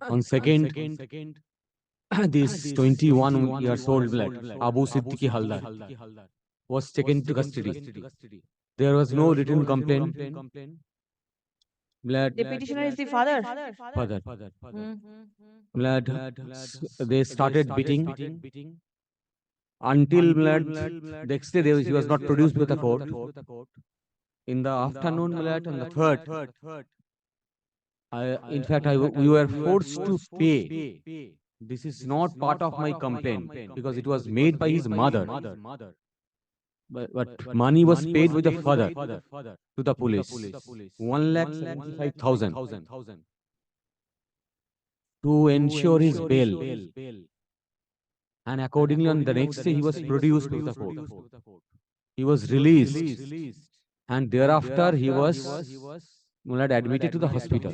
On second, this 21 years old lad, Abu Siddiqui Haldar, was taken to custody. There was no written complaint. Lad, The petitioner is the father. father, Hmm. lad, they started beating until lad, next day he was not produced with the court. In the afternoon, lad, on the third, we were forced to pay. This is not part of my complaint because it was made by his mother. But money was paid with the father to the police. 1,75,000 to ensure his bail. And accordingly, on the next day, he was produced to the court. He was released. And thereafter, he was admitted to the hospital.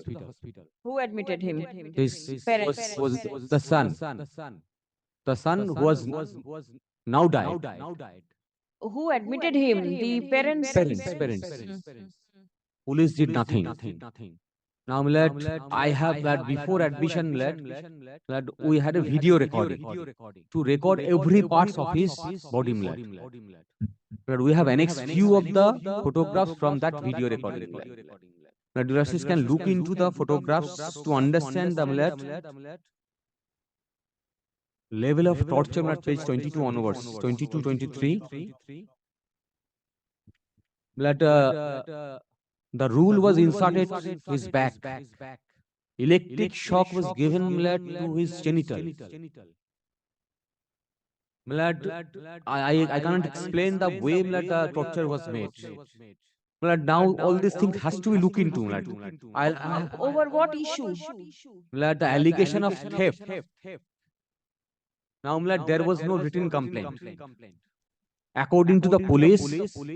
Who admitted him? This Parents. was the son. The son who was now died. Who admitted him? The parents. Parents. Hmm. Police did nothing. Now, I have that before admission, we had a video recording to record every parts of his body. But we have annexed few of the photographs from that video recording. Devices can look into the photographs to understand the level of torture at page 22 onwards, 22, 23. The rule was inserted his back. Electric shock was given to his genital. I cannot explain the way the torture was made. Now all these things has to be looked into. Over what issue? The allegation of theft. Now there was no written complaint. According to the police,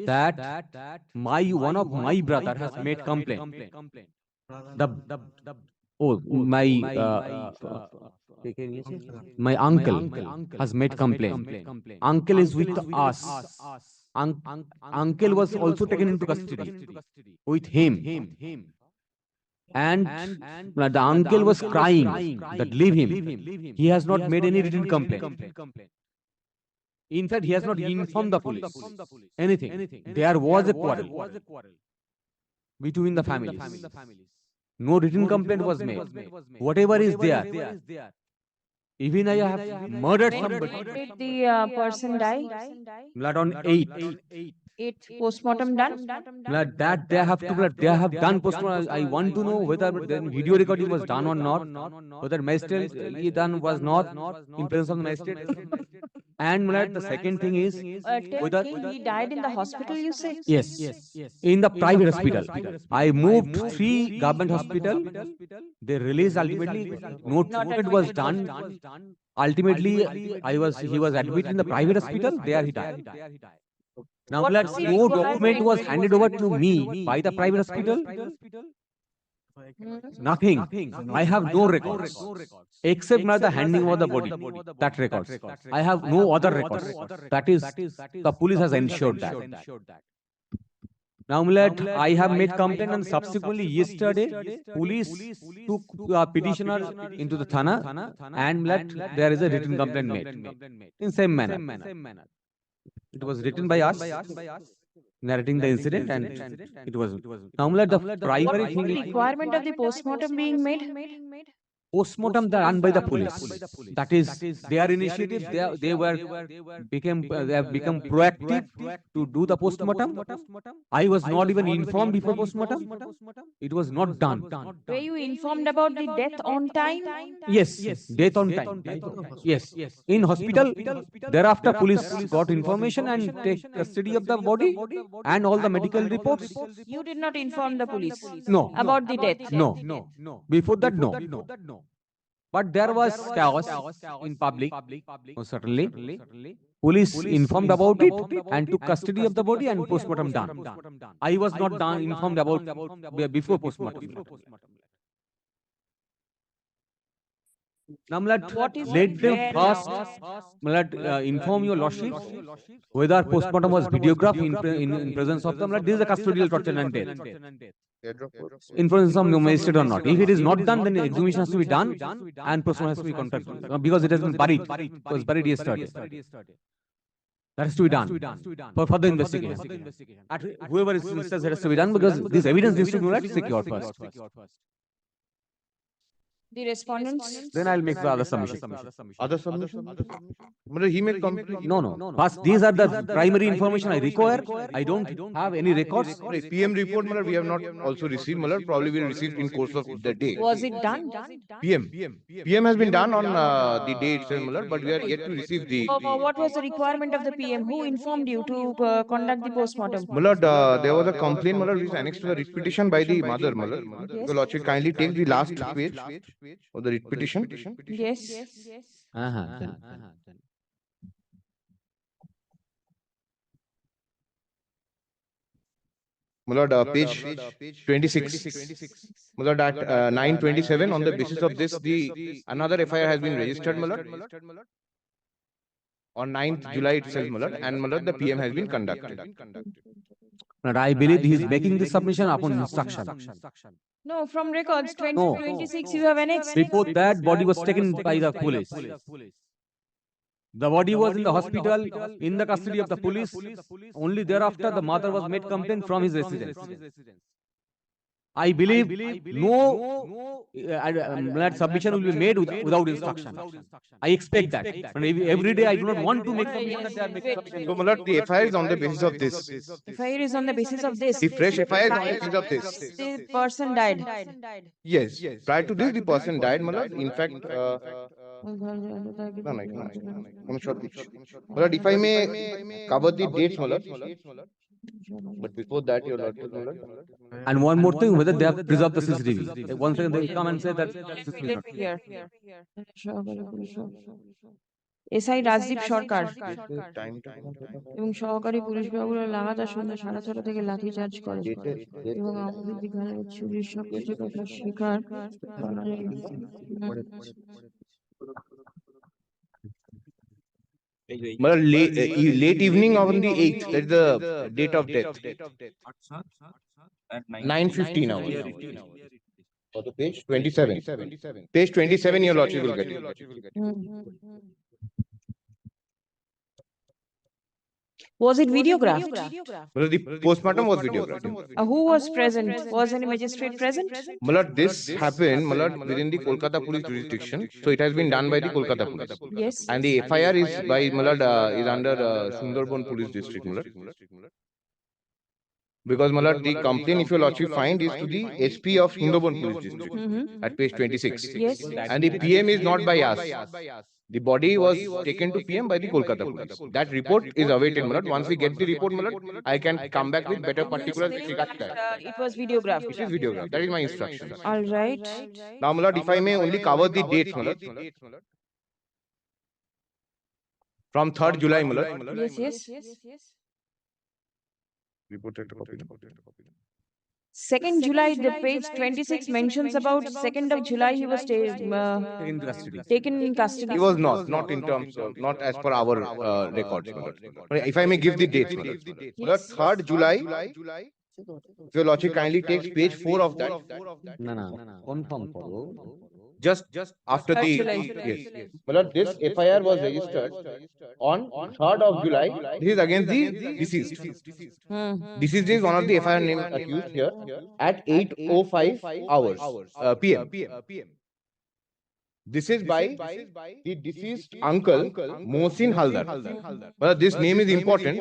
that one of my brother has made complaint. The my my uncle has made complaint. Uncle is with us. Uncle was also taken into custody with him. And the uncle was crying that leave him. He has not made any written complaint. In fact, he has not informed the police anything. There was a quarrel between the families. No written complaint was made. Whatever is there, even I have murdered somebody. When did the person die? Blood on 8. It postmortem done? Blood that they have to blood. They have done postmortem. I want to know whether then video recording was done or not. Whether magistrate done was not in presence of the magistrate. And the second thing is Tell whether me, he died in the hospital, you say? yes, in the private hospital. I moved 3 government hospital. They released ultimately. No treatment was done. Ultimately, he was admitted in the private hospital. There he died. Now, What was the no document was requirement? handed over to me by the private hospital. Hmm. Nothing. I have no records except the handing over the body. That records. I have no other records. That is, the police has ensured that. Now, I have made complaint, and subsequently yesterday, police took petitioner into the thana, and there is a written complaint made in same manner. It was written by us, narrating the incident, and it was now the What primary was thing the is requirement of the postmortem being made? postmortem done by the police. That is their initiative. They have become proactive to do the postmortem. I was not even informed before postmortem. It was not done. Were you informed about the death on time? Yes, death on time. Yes, in hospital. Thereafter, police got information and take custody of the body and all the medical reports. You did not inform the police No, about the death. no. Before that, no. But there was chaos in public. Certainly, police informed about it and took custody of the body and postmortem done. I was not done informed about before postmortem. Now, my lord, What is let them where first, now? my lord, inform your lordships whether postmortem was videographed in presence of them. My lord, this is a custodial torture and death. In presence of magistrate or not. If it is not done, then exhumation has to be done and postmortem has to be conducted because it has been buried. It was buried yesterday. That has to be done for further investigation. Whoever is instance, it has to be done because this evidence needs to be secured first. The respondents? Then I'll make the other submission. Other submission? He made complete. No. First, these are the primary information I require. I don't have any records. PM report, we have not also received. Probably we'll receive in course of the day. Was it done? PM has been done on the day itself, but we are yet to receive the. What was the requirement of the PM? Who informed you to conduct the postmortem? There was a complaint, which is annexed to the writ petition by the mother. Yes. Your Lordship kindly take the last page of the writ petition. Yes. Page 26. At 9:27, on the basis of this, another FIR has been registered, on 9th July itself, and the PM has been conducted. But I believe he is making the submission upon instruction. No, from records 2026 you have annexed. Before that, body was taken by the police. The body was in the hospital, in the custody of the police. Only thereafter, the mother was made complaint from his residence. I believe no submission will be made without instruction. I expect that. And every day I do not want to make submission that they are making submission. So, the FIR is on the basis of this. FIR is on the basis of this. The fresh FIR is on the basis of this. The person died. Yes. Prior to this, the person died, in fact. If I may cover the dates, but before that, your Lordship. And one more thing, whether they have preserved the CCTV. Once again, they come and say that. SI Rajdeep Sarkar এবং সহকারী police বিভাগের লাগাতার সন্ধ্যা 6:30 থেকে লাঠিচার্জ করে এবং আমাদের বিজ্ঞানের চুরির সবকিছু কথা স্বীকার late evening on the 8th, that is the date of death. At 9:15 hours. For the page 27. Page 27, your Lordship will get it. Was it videographed? The postmortem was videographed. Who was present? Was any magistrate present? This happened within the Kolkata police jurisdiction. So it has been done by the Kolkata police. Yes. And the FIR is by is under Sundarban police district. Because the complaint, if your Lordship find, is to the SP of Sundarban police district at page 26. Yes. And the PM is not by us. The body was taken to PM by the Kolkata police. That report is awaited, Once we get the report, I can come back with better particulars with regard to that. It was videographed. It is videographed. That is my instruction. All right. Now, if I may only cover the dates, from 3rd July, Yes. Reported copy. 2nd July, the page 26 mentions about 2nd of July he was taken in custody. He was not in terms of, not as per our records. If I may give the dates. 3rd July, if your Lordship kindly takes page 4 of that. No. Confirm. Just after the yes. This FIR was registered on 3rd of July. This is against the deceased. Deceased is one of the FIR name accused here at 8:05 hours PM. This is by the deceased uncle Mohsin Haldar. This name is important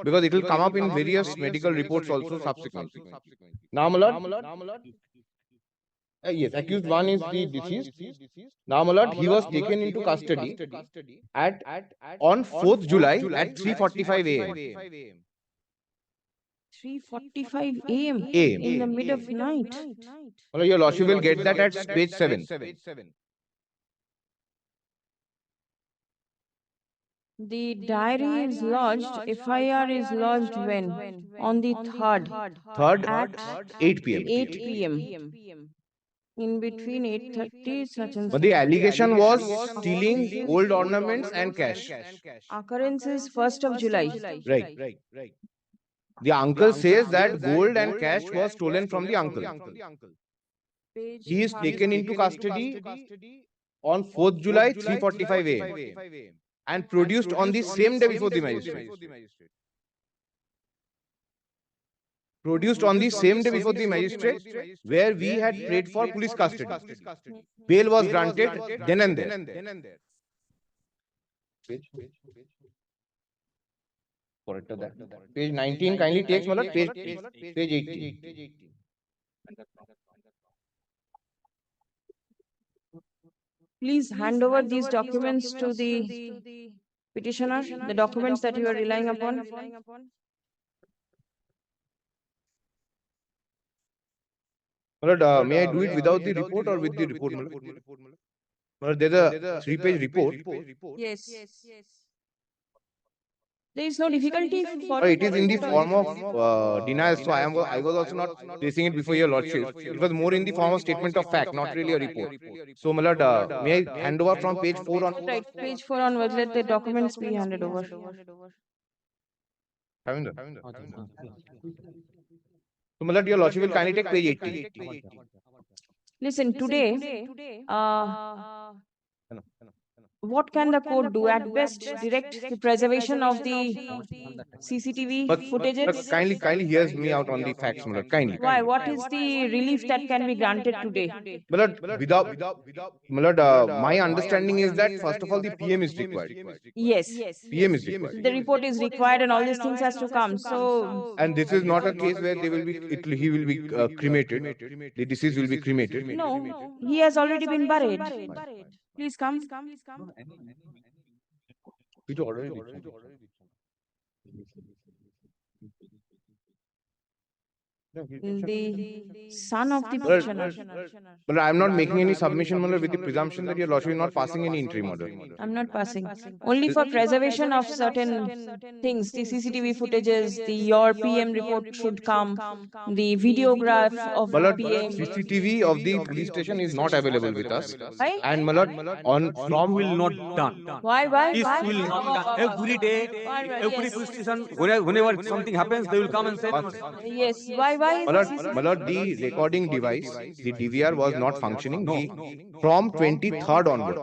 because it will come up in various medical reports also subsequently. Now, my lord. Yes, accused one is the deceased. Now, my lord, he was taken into custody on 4th July at 3:45 a.m. 3:45 a.m. in the mid of night. Well, your Lordship will get that at page 7. The diary is lodged, FIR is lodged when? On the 3rd. 3rd at 8 p.m. 8 p.m. in between 8:30 such and But the such. allegation was stealing gold ornaments and cash. Occurrence is 1st of July. Right. The uncle says that gold and cash was stolen from the uncle. Page He is taken into 100. custody on 4th July, 3:45 a.m. and produced on the same day before the magistrate. Produced on the same day before the magistrate, where we had prayed for police custody. Bail was granted then and there. Correct that. Page 19 kindly takes Malad, page 18. Please hand over these documents to the petitioner, the documents that you are relying upon. Malad, may I do it without the report or with the report? Malad, there's a 3-page report. Yes. There is no difficulty for It is in the form of denial. So I was also not placing it before your lordship. It was more in the form of statement of fact, not really a report. So Malad, may I hand over from page 4 on? Right, page 4 onwards, let the documents be handed over. Ravinder. So Malad, your lordship will kindly take page 18. Listen, today, what can the court do? At best, direct the preservation of the CCTV But footages. kindly hears me out on the facts, Malad. Kindly. Why? What is the relief that can be granted today? Malad, my understanding is that first of all the PM is required. Yes. PM is required. The report is required and all these things has to come. So, And this is not a case where he will be cremated. The deceased will be cremated. no, he has already been buried. Please come. Which order is it? The son of the petitioner. But I am not making any submission, Malad, with the presumption that your lordship is not passing any interim order. I'm not passing. Only for preservation of certain things, the CCTV footages, your PM report should come, the videograph of Malad, PM. CCTV of the police station is not available with us. Why? And Malad, on This from will not done. Why? This will not done. Every day, every police station, whenever something happens, they will come and say, Yes. Why? Malad, the recording device, the DVR was not functioning. From 23rd onwards.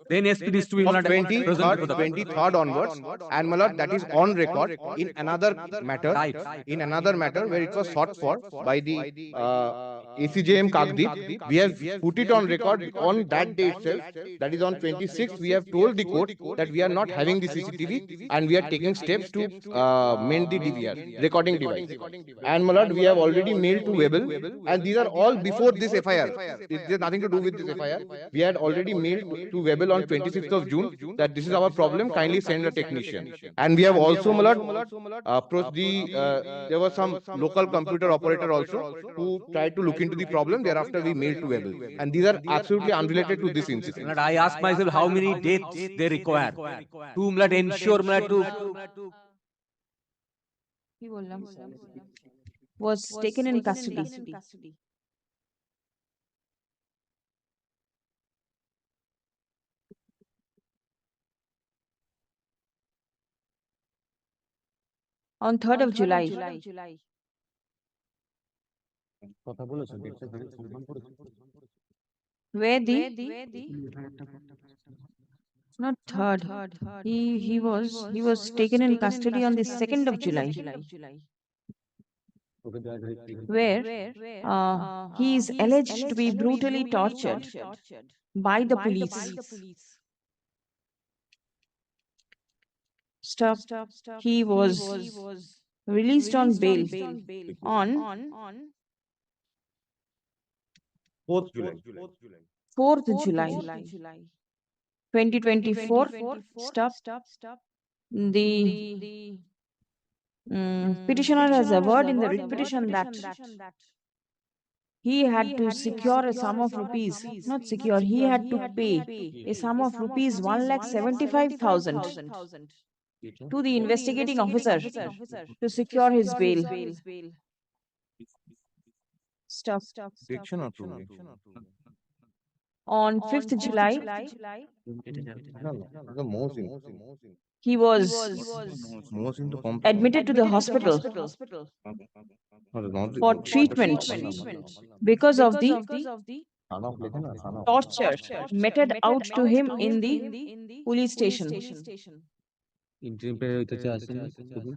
then SP needs to be From not present before the 23rd onwards, and Malad, that is on record in another matter, where it was sought for by the ACJM Kagdeep. We have put it on record on that day itself, that is on 26th. We have told the court that we are not having the CCTV and we are taking steps to mend the DVR, recording device. And Malad, we have already mailed to Webel, and these are all before this FIR. It has nothing to do with this FIR. We had already mailed to Webel on 26th of June that this is our problem, kindly send a technician. And we have also, Malad, approached there was some local computer operator also who tried to look into the problem. Thereafter, we mailed to Webel. And these are absolutely unrelated to this incident. Malad, I ask myself how many dates they require to Malad, ensure Malad, to was taken in custody. On 3rd of July. Where not 3rd. He was taken in custody on the 2nd of July. Where he is alleged to be brutally tortured by the police. Stop. He was released on bail on 4th July. 4th July 2024. Stop. The petitioner has averred in the writ petition that he had to secure a sum of rupees, not secure, he had to pay a sum of rupees 1,75,000 to the investigating officer to secure his bail. Stop. Prediction or proving? On 5th July, No, no, the most he was most into complex. admitted to the hospital not for treatment because of the torture meted out to him in the police station. Interim period হইতেছে আসেন শুধু।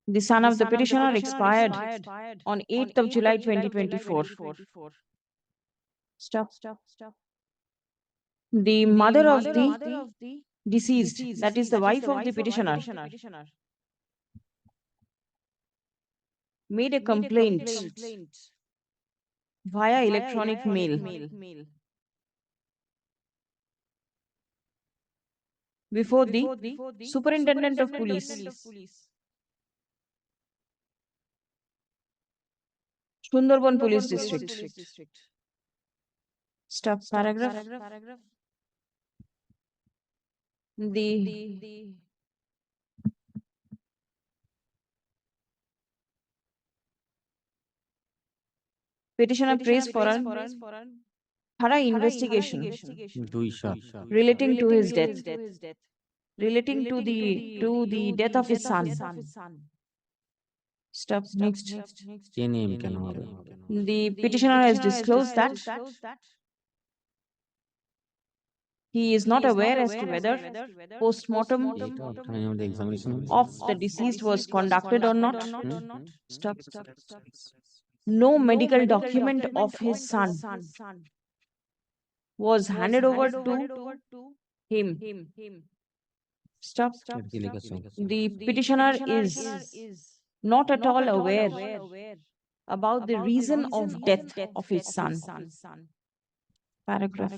The son of the petitioner expired on 8th of July 2024. Stop. The mother of the deceased, that is the wife of the petitioner, made a complaint via electronic mail before the superintendent of police, Sundarban Police District. Stop paragraph. The petitioner prays for a thorough investigation 2 সাল relating to his death, relating to the death of his son. Stop. Next. 10 AM কেন হবে? The petitioner has disclosed that he is not aware as to whether post-mortem এইটা ওখানে আমাদের examination of the deceased was conducted or not. Stop. No medical document of his son was handed over to him. Stop. কি লিখেছে? The petitioner is not at all aware about the reason of death of his son. Paragraph.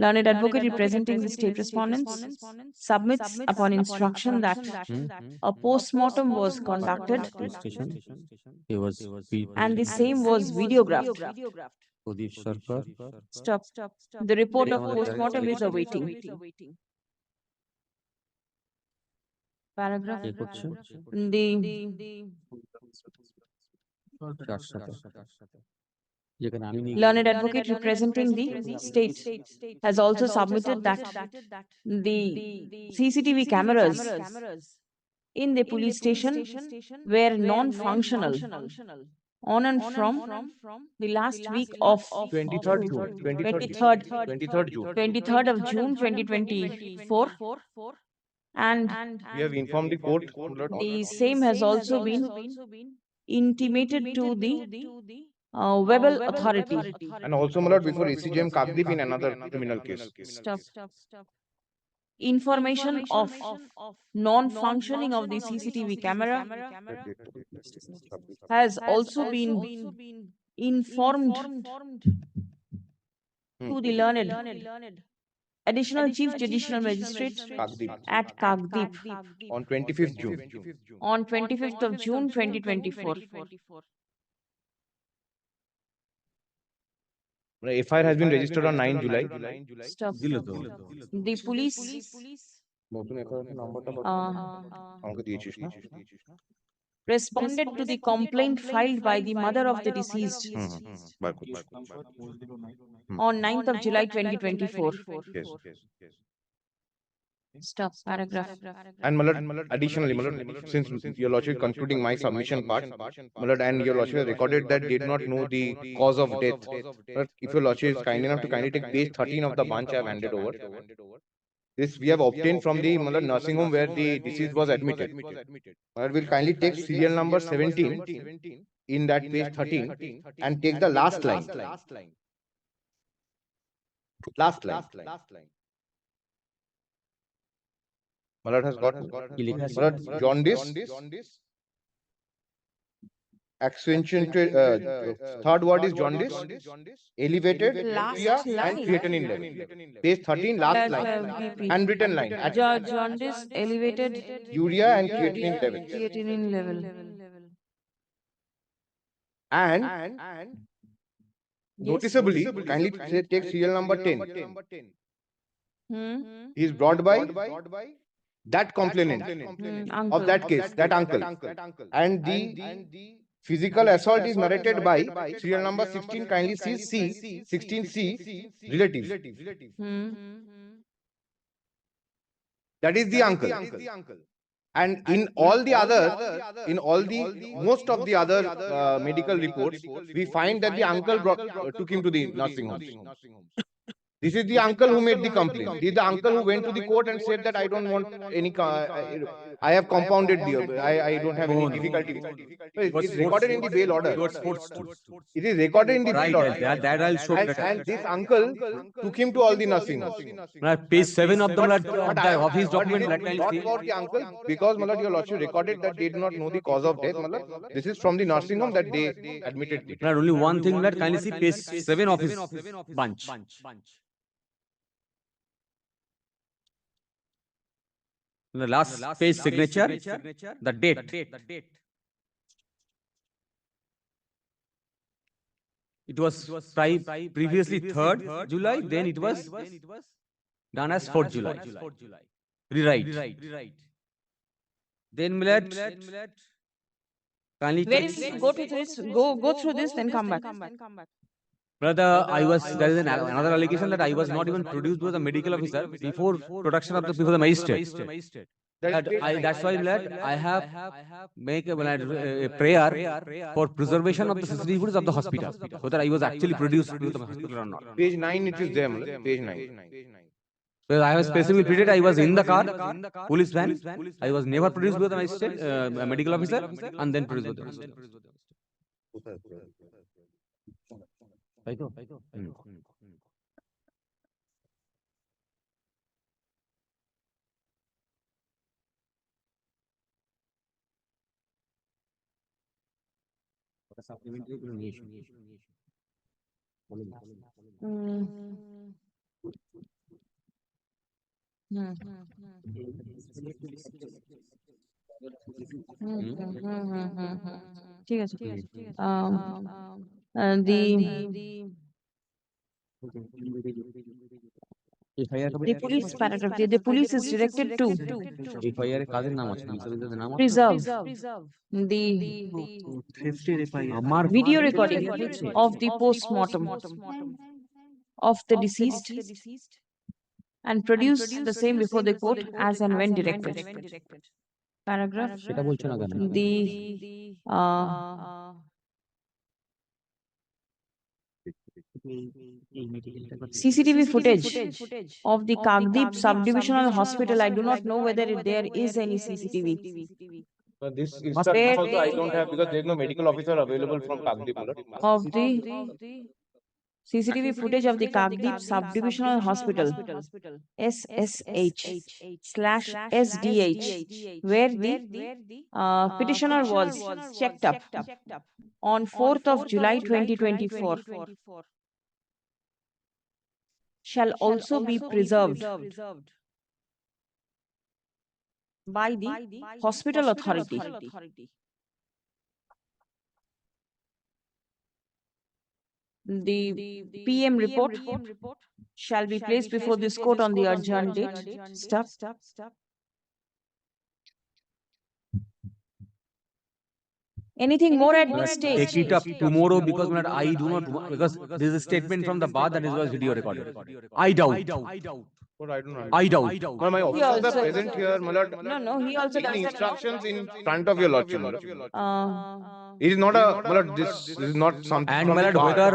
Learned advocate representing the state respondents submits upon instruction that a post-mortem was conducted Station. He was and the same was videographed. Pradip Sarkar. Stop. The report of post-mortem is awaiting. Paragraph. কে করছে? The কার সাথে? যেখানে আমি নেই। learned advocate representing the state has also submitted that the CCTV cameras in the police station were non-functional on and from the last week of 23rd June. 23rd of June 2024, and We have informed the court. the same has also been intimated to the Webel authority. And also, my lord, before ACGM Kagdeep in another criminal case. Stop. Information of non-functioning of the CCTV camera has also been informed to the learned Additional Chief Judicial Magistrate Kagdeep at Kagdeep on 25th June. on 25th of June 2024. FIR has been registered on 9 July. Stop. দিল তো। The police নতুন FIR নাম্বারটা আমাকে দিয়েছিস না? responded to the complaint filed by the mother of the deceased বার করছি। on 9th of July 2024. Yes. Stop. Paragraph. And my lord, additionally, my lord, since your lordship concluding my submission part, my lord, and your lordship has recorded that did not know the cause of death. But if your lordship is kind enough to kindly take page 13 of the bunch I have handed over. This we have obtained from the my lord, nursing home where the deceased was admitted. My lord, will kindly take serial number 17 in that page 13 and take the last line. Last line. My lord has got. কি লেখা আছে? My lord, jaundice, accentuated, third word is jaundice, elevated, Last urea and line. creatinine level. Page 13, last line, handwritten line, Jaundice elevated urea and creatinine level. creatinine level. And Yes. noticeably, kindly take serial number 10. Hmm. He is brought by that complainant of that case, that uncle. And the physical assault is narrated by serial number 16, kindly see C, 16C, relatives. That is the uncle. And in all the most of the other medical reports, we find that the uncle took him to the nursing home. This is the uncle who made the complaint. This is the uncle who went to the court and said that I don't want any, I have compounded the, I don't have any difficulty. It's recorded in the bail order. It is recorded in the bail order. That I'll show. And this uncle took him to all the nursing homes. Page 7 of of his What document. it is not about the uncle, because your lordship recorded that they did not know the cause of death. This is from the nursing home that they admitted. Only one thing, that kindly see page 7 of his bunch. The last page signature, the date. It was previously 3rd July, then it was done as 4th July. Rewrite. Then Millet, kindly Where is it? Go to this, go through this, then come back. Brother, there is another allegation that I was not even produced by the medical officer before production of before the magistrate. That's why I have make a prayer for preservation of the CCTV footage of the hospital, whether I was actually produced to the hospital or not. Page 9, it is there. Page 9. Well, I was specifically treated. I was in the car, police van. I was never produced by the magistrate, medical officer, and then produced by the magistrate. ঠিক আছে। The police paragraph, the police is directed to preserve the video recording of the post-mortem of the deceased and produce the same before the court as and when directed. Paragraph, the CCTV footage of the Kagdeep subdivisional hospital. I do not know whether there is any CCTV. This instruction also I don't have, because there is no medical officer available from Kagdeep. Of the CCTV footage of the Kagdeep subdivisional hospital, SSH/SDH, where the petitioner was checked up on 4th of July 2024, shall also be preserved by the hospital authority. The PM report shall be placed before this court on the adjourned date. Stop. Anything more at this stage? Take it up tomorrow, because I do not, because there is a statement from the bar that it was video recorded. I doubt. But I don't know. I doubt. My officers are also- present here, my lord. No, he also does that. Instructions in front of your lordship. It is not a, my lord, this is not something. And from the bar. whether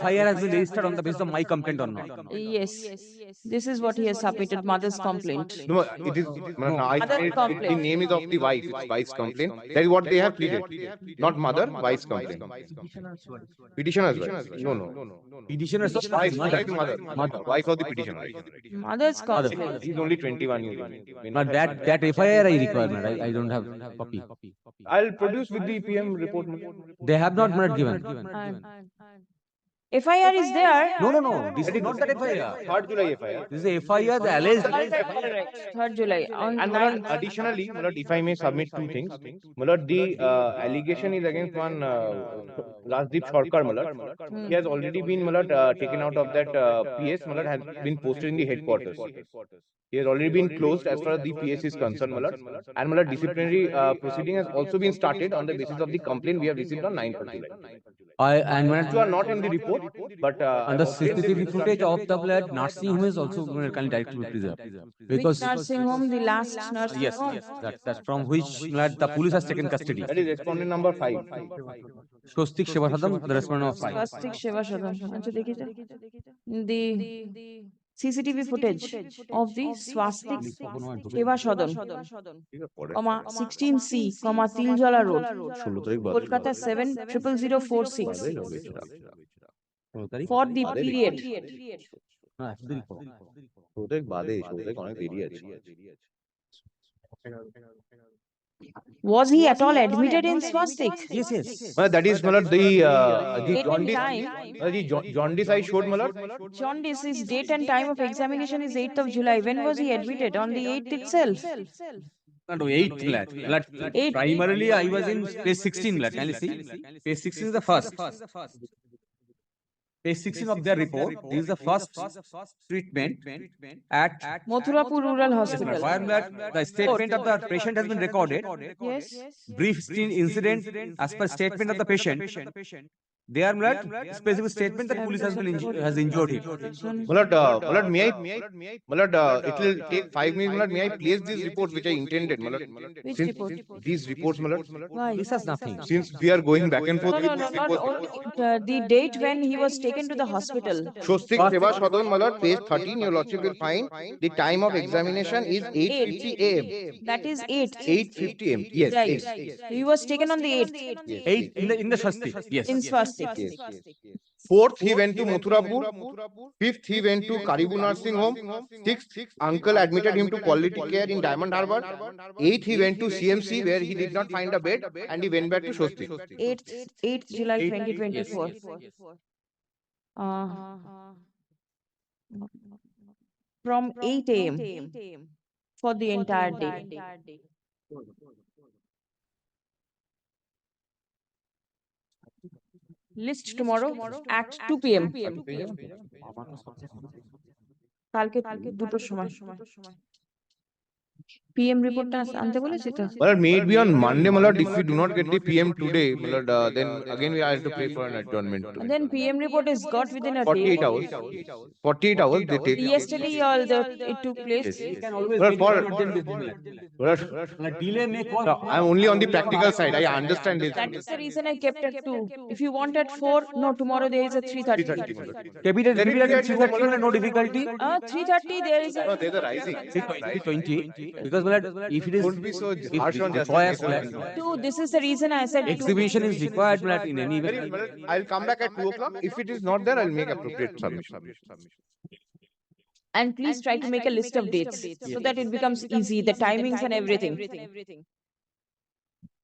FIR has been registered on the basis of my complaint or not. Yes, this is what he has submitted, mother's complaint. No, it is, Mother the complaint. name is of the wife, it's wife's complaint. That is what they have pleaded. Not mother, wife's complaint. Petitioner's wife. No. Petitioner's Wife, mother, wife of the petitioner. Mother's complaint. He's only 21 years old. But that FIR I require, I don't have copy. I'll produce with the PM report. They have not given. FIR is there. No. This is not that FIR. 3rd July FIR. This is a FIR, the alleged. Right. 3rd July. On And 9th. additionally, if I may submit two things, the allegation is against one Rajdeep Sarkar. He has already been taken out of that PS. Has been posted in the headquarters. He has already been closed as far as the PS is concerned. And disciplinary proceeding has also been started on the basis of the complaint we have received on 9th of July. And when You are not in the report, but and the CCTV footage of the blood nursing home is also can directly preserved because Which nursing home? The last nursing yes, home? that's from which the police has taken custody. that is respondent number 5. Swastik Shivasadam, the respondent of 5. Swastik Shiva Shadam. Acha dekhiye. The CCTV footage of the Swastik Shiva Shadam, 16C, Tiljala Road, Kolkata 700046 for the period. Was he at all admitted in Swastik? Yes. Well, that is the Date and jaundice. time. The jaundice I showed Jaundice, his date and time of examination is 8th of July. When was he admitted? On the 8th itself. No, 8th blood. Primarily, I was in page 16 blood. Can you see? Page 16 is the first. Page 16 of their report. This is the first treatment at Mathurapur Rural Hospital. where the statement of the patient has been recorded. Yes. Brief incident as per statement of the patient. They are not specific statement that police has injured him. may I, it will take 5 minutes. May I place these reports which I intended? Which Since report? these reports, Why? This has nothing. since we are going back and forth No, with no, these not reports. only the date when he was taken to the hospital. Swastik Seva Sadan, page 13, your lordship will find the time of examination is 8:50 a.m. That is 8th. 8:50 a.m. Yes, Right. yes. He was taken on the 8th. 8 in the Swastik. Yes. In Swastik. 4th, he went to Mathurapur. 5th, he went to Karibu Nursing Home. 6th, uncle admitted him to quality care in Diamond Harbour. 8th, he went to CMC where he did not find a bed and he went back to Swastik. 8th July 2024. From 8 a.m. for the entire day. List tomorrow at 2 p.m. কালকে দুটোর সময় PM রিপোর্টটা আনতে বলেছি তো Well, may it be on Monday, if we do not get the PM today, then again we have to pay for an adjournment. and then PM report is got within a 48 day. hours. 48 hours they take. Yesterday it took place. You can always Well, wait for- for 10 days. Delay may cause. I'm only on the practical side. I understand this. That is the reason I kept at 2. If you want at 4, no, tomorrow there is a 3:30. Capital Then capital we at 3:30 no difficulty. 3:30 there is a No, there's a rising. 3:20 because if it is Don't be so if harsh on requires justice. 2. This is the reason I said 2. exhibition is required in any way. I'll come back at 2 o'clock. If it is not there, I'll make appropriate submission. And please try to make a list of dates so that it becomes easy, the timings and everything.